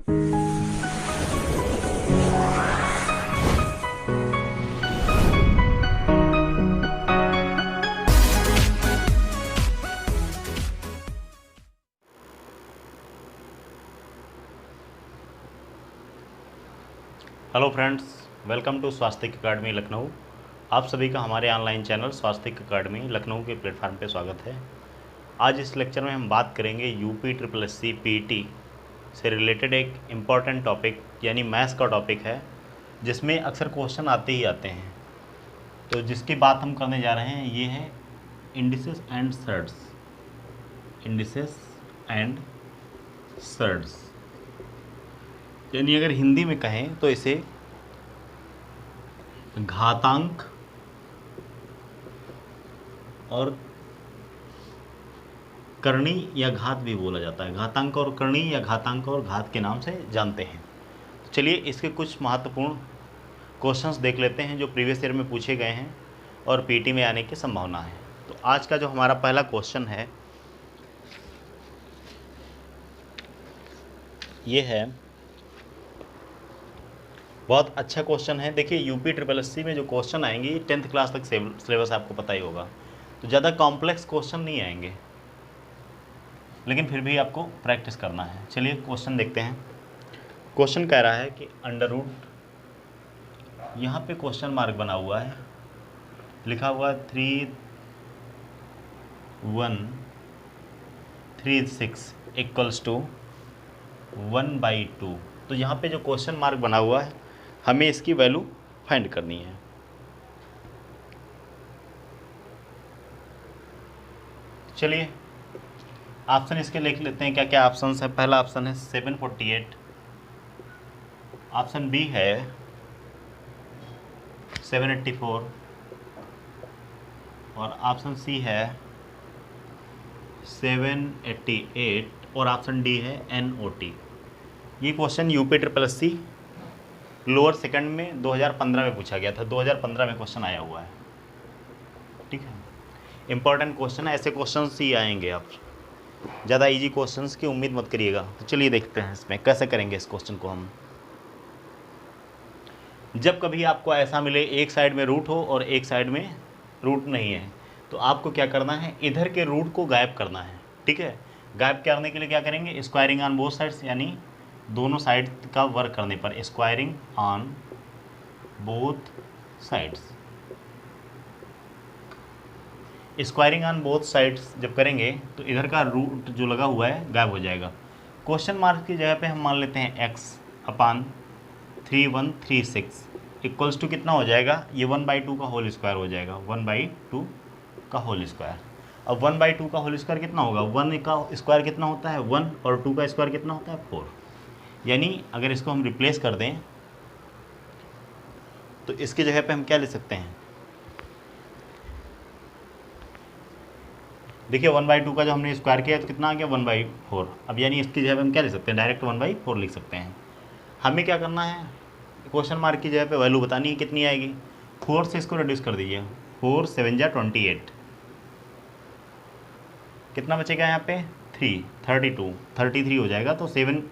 Hello friends, welcome to स्वास्तिक अकादमी लखनऊ। आप सभी का हमारे ऑनलाइन चैनल स्वास्तिक अकादमी लखनऊ के प्लेटफार्म पे स्वागत है। आज इस लेक्चर में हम बात करेंगे UP triple S C PT से रिलेटेड एक इम्पॉर्टेंट टॉपिक यानी मैथ्स का टॉपिक है, जिसमें अक्सर क्वेश्चन आते ही आते हैं। तो जिसकी बात हम करने जा रहे हैं ये है indices and surds. Indices and surds यानी अगर हिंदी में कहें तो इसे घातांक और करणी या घात भी बोला जाता है। घातांक और करणी या घातांक और घात के नाम से जानते हैं। तो चलिए इसके कुछ महत्वपूर्ण क्वेश्चंस देख लेते हैं जो प्रीवियस ईयर में पूछे गए हैं और पीटी में आने की संभावना है। तो आज का जो हमारा पहला क्वेश्चन है ये है, बहुत अच्छा क्वेश्चन है। देखिए यूपी ट्रिपल एस सी में जो क्वेश्चन आएंगे 10th क्लास तक सिलेबस आपको पता ही होगा, तो ज़्यादा कॉम्प्लेक्स क्वेश्चन नहीं आएंगे, लेकिन फिर भी आपको प्रैक्टिस करना है। चलिए क्वेश्चन देखते हैं। क्वेश्चन कह रहा है कि अंडर रूट, यहाँ पे क्वेश्चन मार्क बना हुआ है, लिखा हुआ 3136 इक्वल्स टू 1/2। तो यहाँ पे जो क्वेश्चन मार्क बना हुआ है हमें इसकी वैल्यू फाइंड करनी है। चलिए ऑप्शन इसके लिख लेते हैं। क्या क्या ऑप्शन है? पहला ऑप्शन है 748, ऑप्शन बी है 784 और ऑप्शन सी है 788 और ऑप्शन डी है NOT। ये question UP triple S C lower second में 2015 में पूछा गया था। 2015 में क्वेश्चन आया हुआ है, ठीक है। इंपॉर्टेंट क्वेश्चन है, ऐसे क्वेश्चंस ही आएंगे। आप ज़्यादा इजी क्वेश्चंस की उम्मीद मत करिएगा। तो चलिए देखते हैं इसमें कैसे करेंगे इस क्वेश्चन को हम। जब कभी आपको ऐसा मिले एक साइड में रूट हो और एक साइड में रूट नहीं है, तो आपको क्या करना है, इधर के रूट को गायब करना है, ठीक है। गायब करने के लिए क्या करेंगे, स्क्वायरिंग ऑन बोथ साइड्स, यानी दोनों साइड का वर्क करने पर squaring on both sides. Squaring on both sides जब करेंगे तो इधर का रूट जो लगा हुआ है गायब हो जाएगा। क्वेश्चन मार्क की जगह पे हम मान लेते हैं x/3136 इक्वल्स टू कितना हो जाएगा, ये 1/2 का होल स्क्वायर हो जाएगा। 1/2 का होल स्क्वायर। अब 1/2 का होल स्क्वायर कितना होगा, 1 का स्क्वायर कितना होता है 1 और 2 का स्क्वायर कितना होता है 4। यानी अगर इसको हम रिप्लेस कर दें तो इसकी जगह पे हम क्या ले सकते हैं, देखिए 1/2 का जो हमने स्क्वायर किया तो कितना आ गया 1/4। अब यानी इसकी जगह पे हम क्या ले सकते हैं, डायरेक्ट 1/4 लिख सकते हैं। हमें क्या करना है, क्वेश्चन मार्क की जगह पे वैल्यू बतानी है कितनी आएगी। 4 से इसको रिड्यूस कर दीजिए, 4 7 जा 28, कितना बचेगा यहाँ पे 3 32 33 हो जाएगा। तो 7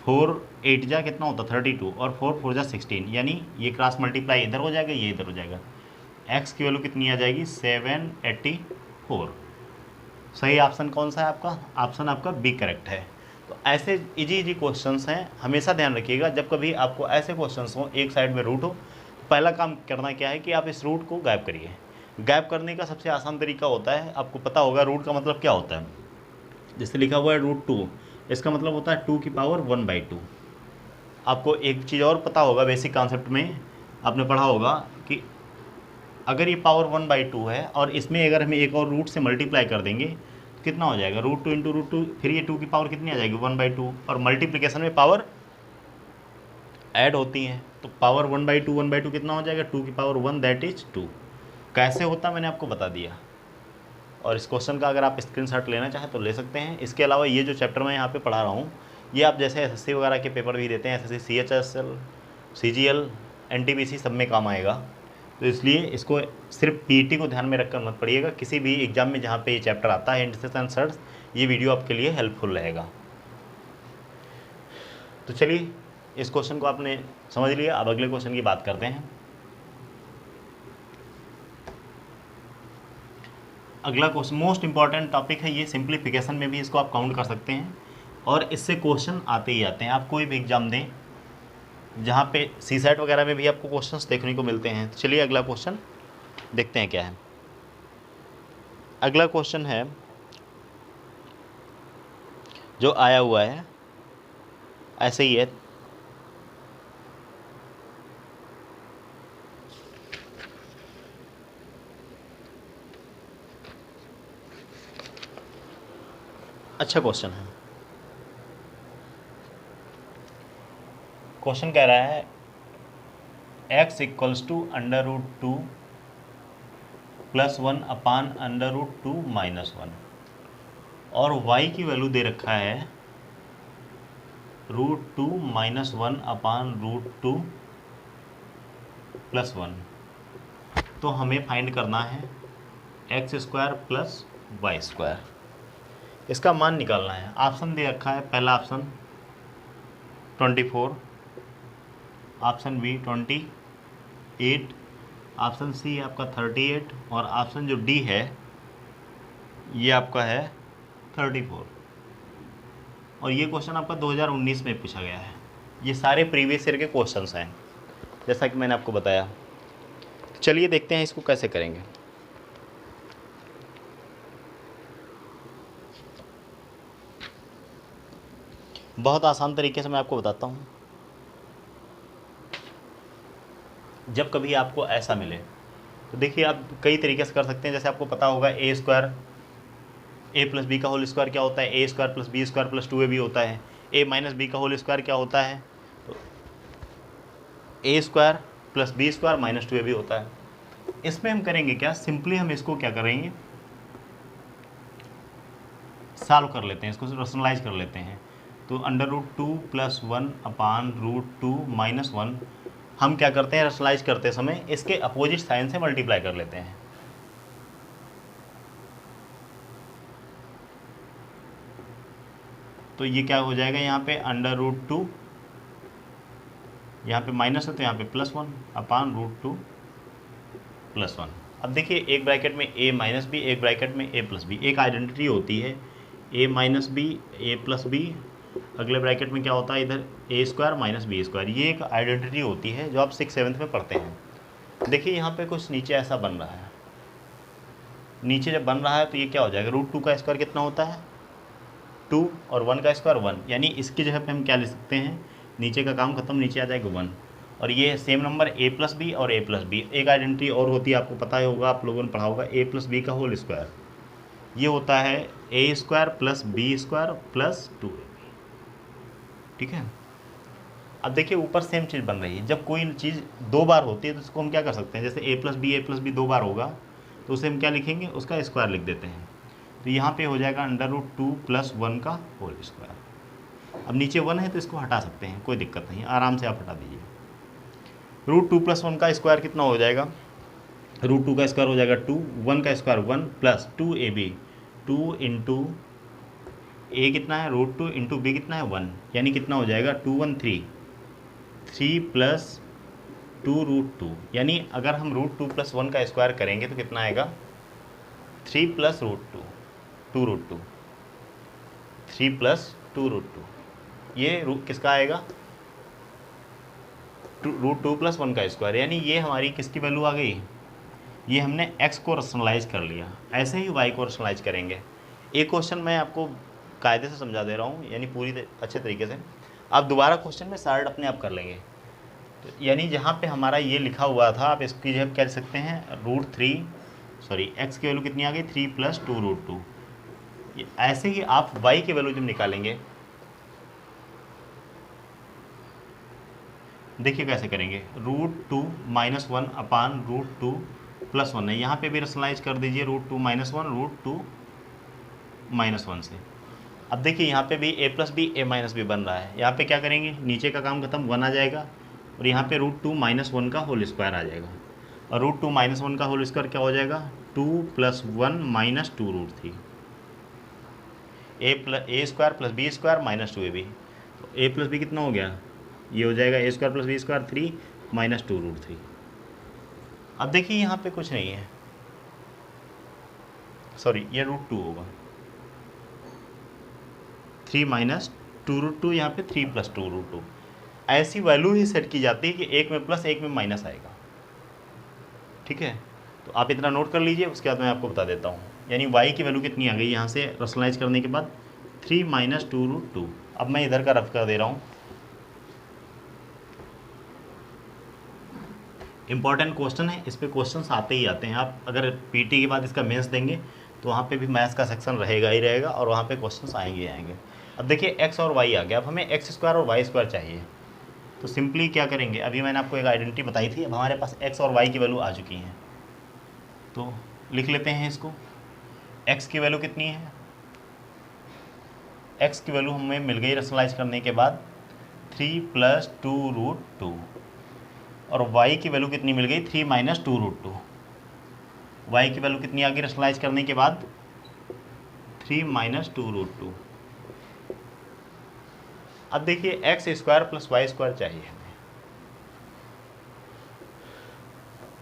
4 8 जा कितना होता 32 और 4 4 जा 16, यानी ये क्रॉस मल्टीप्लाई इधर हो जाएगा, ये इधर हो जाएगा। x की वैल्यू कितनी आ जाएगी 784। सही ऑप्शन कौन सा है आपका, ऑप्शन आपका बी करेक्ट है। तो ऐसे इजी क्वेश्चंस हैं, हमेशा ध्यान रखिएगा। जब कभी आपको ऐसे क्वेश्चंस हो एक साइड में रूट हो, तो पहला काम करना क्या है कि आप इस रूट को गायब करिए। गायब करने का सबसे आसान तरीका होता है, आपको पता होगा रूट का मतलब क्या होता है। जैसे लिखा हुआ है √2, इसका मतलब होता है 2 की पावर 1/2। आपको एक चीज़ और पता होगा, बेसिक कॉन्सेप्ट में आपने पढ़ा होगा कि अगर ये पावर 1/2 है और इसमें अगर हमें एक और रूट से मल्टीप्लाई कर देंगे तो कितना हो जाएगा √2 × √2, फिर ये 2 की पावर कितनी आ जाएगी 1/2। और मल्टीप्लिकेशन में पावर ऐड होती हैं, तो पावर 1/2 कितना हो जाएगा 2 की पावर 1, दैट इज 2। कैसे होता मैंने आपको बता दिया। और इस क्वेश्चन का अगर आप स्क्रीनशॉट लेना चाहें तो ले सकते हैं। इसके अलावा ये जो चैप्टर मैं यहाँ पे पढ़ा रहा हूँ, ये आप जैसे एसएससी वगैरह के पेपर भी देते हैं, एसएससी CHSL CGL NTPC सब में काम आएगा। तो इसलिए इसको सिर्फ पीटी को ध्यान में रखकर मत पढ़िएगा, किसी भी एग्जाम में जहाँ पे ये चैप्टर आता है इंडिसेस एंड सर्ड्स, ये वीडियो आपके लिए हेल्पफुल रहेगा। तो चलिए इस क्वेश्चन को आपने समझ लिया, अब अगले क्वेश्चन की बात करते हैं। अगला क्वेश्चन मोस्ट इंपॉर्टेंट टॉपिक है ये, सिंप्लीफिकेशन में भी इसको आप काउंट कर सकते हैं और इससे क्वेश्चन आते ही आते हैं। आप कोई भी एग्जाम दें जहाँ पे सीसेट वगैरह में भी आपको क्वेश्चंस देखने को मिलते हैं। तो चलिए अगला क्वेश्चन देखते हैं क्या है। अगला क्वेश्चन है जो आया हुआ है ऐसे ही है। अच्छा क्वेश्चन है। क्वेश्चन कह रहा है x इक्वल्स टू √2 + 1 अपान √2 - 1 और y की वैल्यू दे रखा है √2 - 1 अपान √2 + 1। तो हमें फाइंड करना है x² + y²। इसका मान निकालना है। ऑप्शन दे रखा है, पहला option 24, option B 28, option C आपका 38 और ऑप्शन जो डी है ये आपका है 34। और ये क्वेश्चन आपका 2019 में पूछा गया है। ये सारे प्रीवियस ईयर के क्वेश्चंस हैं जैसा कि मैंने आपको बताया। चलिए देखते हैं इसको कैसे करेंगे। बहुत आसान तरीके से मैं आपको बताता हूँ। जब कभी आपको ऐसा मिले तो देखिए आप कई तरीके से कर सकते हैं। जैसे आपको पता होगा a² a + b का होल स्क्वायर क्या होता है, a² + b² + 2ab होता है। a - b का होल स्क्वायर क्या होता है, तो a² + b² - 2ab होता है। इसमें हम करेंगे क्या, सिंपली हम इसको क्या करेंगे, सॉल्व कर लेते हैं, इसको रैशनलाइज कर लेते हैं। तो √2 + 1 अपान √2 - 1 हम क्या करते हैं, रैशनलाइज करते समय इसके अपोजिट साइन से मल्टीप्लाई कर लेते हैं। तो ये क्या हो जाएगा, यहाँ पे √2, यहाँ पे माइनस है तो यहाँ पे +1 अपान √2 + 1। अब देखिए एक ब्रैकेट में a - b, एक ब्रैकेट में a + b, एक आइडेंटिटी होती है a - b a + b, अगले ब्रैकेट में क्या होता है इधर a² - b²। ये एक आइडेंटिटी होती है जो आप 6th-7th में पढ़ते हैं। देखिए यहाँ पे कुछ नीचे ऐसा बन रहा है। नीचे जब बन रहा है तो ये क्या हो जाएगा, √2 का स्क्वायर कितना होता है 2 और 1 का स्क्वायर 1, यानी इसकी जगह पे हम क्या लिख सकते हैं, नीचे का काम खत्म, नीचे आ जाएगा 1। और ये सेम नंबर a + b और a + b, एक आइडेंटिटी और होती है, आपको पता ही होगा, आप लोगों ने पढ़ा होगा, a + b का होल स्क्वायर। ये होता है a² + b² + 2ab। ठीक है। अब देखिए ऊपर सेम चीज़ बन रही है। जब कोई चीज़ दो बार होती है तो उसको हम क्या कर सकते हैं, जैसे a + b दो बार होगा तो उसे हम क्या लिखेंगे, उसका स्क्वायर लिख देते हैं। तो यहाँ पे हो जाएगा √2 + 1 का होल स्क्वायर। अब नीचे 1 है तो इसको हटा सकते हैं, कोई दिक्कत नहीं, आराम से आप हटा दीजिए। √2 + 1 का स्क्वायर कितना हो जाएगा, √2 का स्क्वायर हो जाएगा 2, 1 का स्क्वायर 1 + 2ab, 2 × a कितना है √2 × b कितना है 1, यानी कितना हो जाएगा 2 1 3, 3 + 2 √2, यानी अगर हम √2 + 1 का स्क्वायर करेंगे तो कितना आएगा 3 + √2, 2 √2, 3 + 2 √2। ये किसका आएगा, √2 + 1 का स्क्वायर, यानी ये हमारी किसकी वैल्यू आ गई, ये हमने x को रैशनलाइज कर लिया। ऐसे ही y को रैशनलाइज करेंगे। एक क्वेश्चन मैं आपको कायदे से समझा दे रहा हूँ, यानी पूरी अच्छे तरीके से। आप दोबारा क्वेश्चन में सॉल्व अपने आप कर लेंगे। तो यानी जहाँ पे हमारा ये लिखा हुआ था, आप इसकी जगह कह सकते हैं x की वैल्यू कितनी आ गई 3 + 2 √2। ऐसे ही आप y की वैल्यू जब निकालेंगे, देखिए कैसे करेंगे, √2 - 1 अपान √2 + 1 है, यहाँ पे भी रैशनलाइज कर दीजिए √2 - 1 √2 - 1 से। अब देखिए यहाँ पे भी a + b a - b बन रहा है। यहाँ पे क्या करेंगे, नीचे का काम खत्म, 1 आ जाएगा और यहाँ पे √2 - 1 का होल स्क्वायर आ जाएगा। और √2 - 1 का होल स्क्वायर क्या हो जाएगा, 2 + 1 - 2 √3, a² + b² - 2ab। तो ए प्लस बी कितना हो गया, ये हो जाएगा A square plus B square 3 minus 2√3। अब देखिए यहाँ पे कुछ नहीं है, सॉरी ये √2 होगा, 3 माइनस 2√2, यहाँ पे 3 प्लस 2√2। ऐसी वैल्यू ही सेट की जाती है कि एक में प्लस एक में माइनस आएगा। ठीक है, तो आप इतना नोट कर लीजिए, उसके बाद मैं आपको बता देता हूँ। यानी y की वैल्यू कितनी आ गई यहाँ से रैशनलाइज करने के बाद, 3 माइनस 2√2। अब मैं इधर का रफ कर दे रहा हूँ। इंपॉर्टेंट क्वेश्चन है, इस पे क्वेश्चंस आते ही आते हैं। आप अगर पीटी के बाद इसका मेंस देंगे तो वहाँ पे भी मैथ्स का सेक्शन रहेगा ही रहेगा और वहाँ पे क्वेश्चंस आएंगे आएंगे। अब देखिए x और y आ गया, अब हमें x स्क्वायर और y स्क्वायर चाहिए। तो सिंपली क्या करेंगे, अभी मैंने आपको एक आइडेंटिटी बताई थी, अब हमारे पास x और y की वैल्यू आ चुकी हैं, तो लिख लेते हैं इसको। x की वैल्यू कितनी है, x की वैल्यू हमें मिल गई रैशनलाइज करने के बाद 3 प्लस 2√2, और y की वैल्यू कितनी मिल गई, 3 माइनस 2√2। y की वैल्यू कितनी आ गई रैशनलाइज करने के बाद, 3 माइनस 2√2। अब देखिए x square plus y square चाहिए हमें,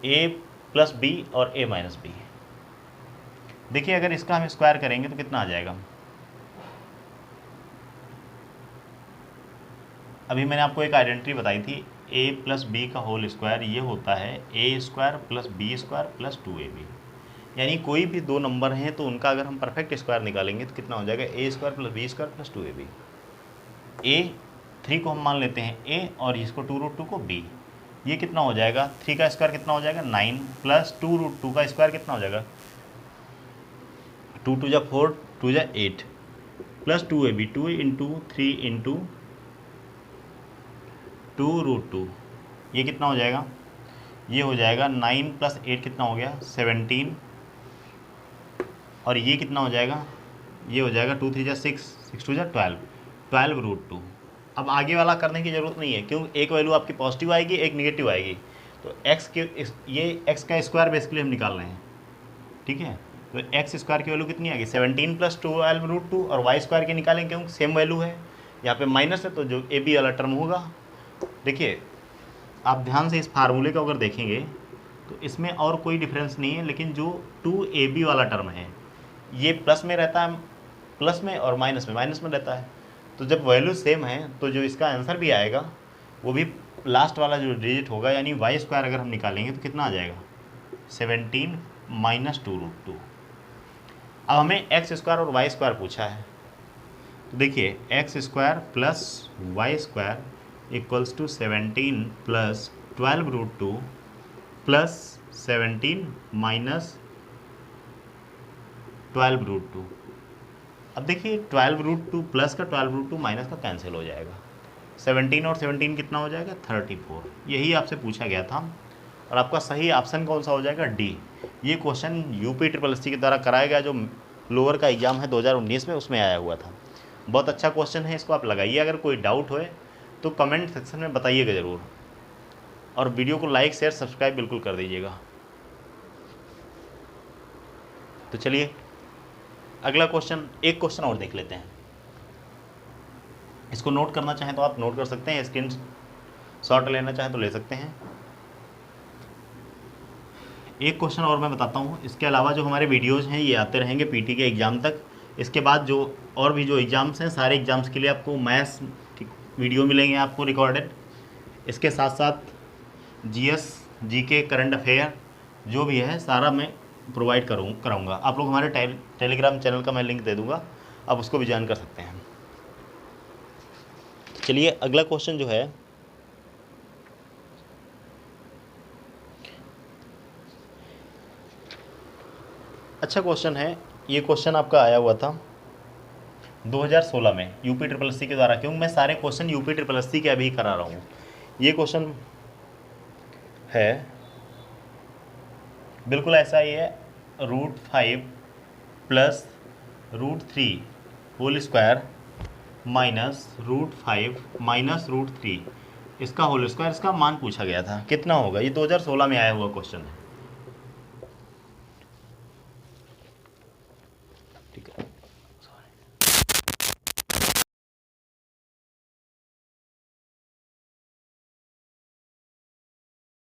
ए प्लस बी और ए माइनस बी। देखिए अगर इसका हम स्क्वायर करेंगे तो कितना आ जाएगा। अभी मैंने आपको एक आइडेंटिटी बताई थी, ए प्लस बी का होल स्क्वायर ये होता है A square plus B square plus 2ab। यानी कोई भी दो नंबर हैं तो उनका अगर हम परफेक्ट स्क्वायर निकालेंगे तो कितना हो जाएगा, A square plus B square plus 2ab। A 3 को हम मान लेते हैं ए और इसको 2√2 को बी, ये कितना हो जाएगा, 3 का स्क्वायर कितना हो जाएगा 9 प्लस 2√2 का स्क्वायर कितना हो जाएगा, 2 2 जा 4 2 जा 8 प्लस 2ab, 2 इंटू 3 इंटू 2√2, ये कितना हो जाएगा, ये हो जाएगा 9 प्लस 8 कितना हो गया 17, और ये कितना हो जाएगा, ये हो जाएगा 2 3 जा 6 6 2 जा 12√2। अब आगे वाला करने की ज़रूरत नहीं है, क्योंकि एक वैल्यू आपकी पॉजिटिव आएगी एक निगेटिव आएगी। तो x के ये x का स्क्वायर बेसिकली हम निकाल रहे हैं। ठीक है, तो x स्क्वायर की वैल्यू कितनी आएगी 17 प्लस 12√2, और y स्क्वायर की निकालेंगे क्योंकि सेम वैल्यू है, यहाँ पे माइनस है तो जो ए बी वाला टर्म होगा। देखिए आप ध्यान से इस फार्मूले को अगर देखेंगे तो इसमें और कोई डिफरेंस नहीं है, लेकिन जो 2ab वाला टर्म है ये प्लस में रहता है, प्लस में, और माइनस में रहता है। तो जब वैल्यू सेम है तो जो इसका आंसर भी आएगा वो भी लास्ट वाला जो डिजिट होगा, यानी वाई स्क्वायर अगर हम निकालेंगे तो कितना आ जाएगा 17 माइनस 2√2। अब हमें एक्स स्क्वायर और वाई स्क्वायर पूछा है, तो देखिए x square plus y square equals to 17 plus 12√2 plus 17 minus 12√2। अब देखिए 12√2 प्लस का 12√2 माइनस का कैंसिल हो जाएगा, 17 और 17 कितना हो जाएगा 34। यही आपसे पूछा गया था, और आपका सही ऑप्शन कौन सा हो जाएगा डी। ये क्वेश्चन यूपी SSS के द्वारा कराया गया जो लोअर का एग्जाम है 2019 में, उसमें आया हुआ था। बहुत अच्छा क्वेश्चन है, इसको आप लगाइए। अगर कोई डाउट हो तो कमेंट सेक्शन में बताइएगा ज़रूर, और वीडियो को लाइक शेयर सब्सक्राइब बिल्कुल कर दीजिएगा। तो चलिए अगला क्वेश्चन, एक क्वेश्चन और देख लेते हैं। इसको नोट करना चाहें तो आप नोट कर सकते हैं, स्क्रीन शॉट लेना चाहें तो ले सकते हैं। एक क्वेश्चन और मैं बताता हूँ, इसके अलावा जो हमारे वीडियोज़ हैं ये आते रहेंगे पीटी के एग्ज़ाम तक। इसके बाद जो और भी जो एग्ज़ाम्स हैं, सारे एग्ज़ाम्स के लिए आपको मैथ्स वीडियो मिलेंगे आपको रिकॉर्डेड। इसके साथ साथ जीएस जीके करंट अफेयर जो भी है सारा मैं प्रोवाइड कराऊंगा। आप लोग हमारे टेलीग्राम चैनल का मैं लिंक दे दूंगा, आप उसको भी ज्वाइन कर सकते हैं। चलिए अगला क्वेश्चन जो है, अच्छा क्वेश्चन है। ये क्वेश्चन आपका आया हुआ था 2016 में यूपी SSS के द्वारा, क्योंकि मैं सारे क्वेश्चन यूपी SSS के अभी करा रहा हूँ। ये क्वेश्चन है बिल्कुल ऐसा ही है, √5 plus √3 whole square minus √5 minus √3 इसका होल स्क्वायर, इसका मान पूछा गया था कितना होगा। ये 2016 में आया हुआ क्वेश्चन है।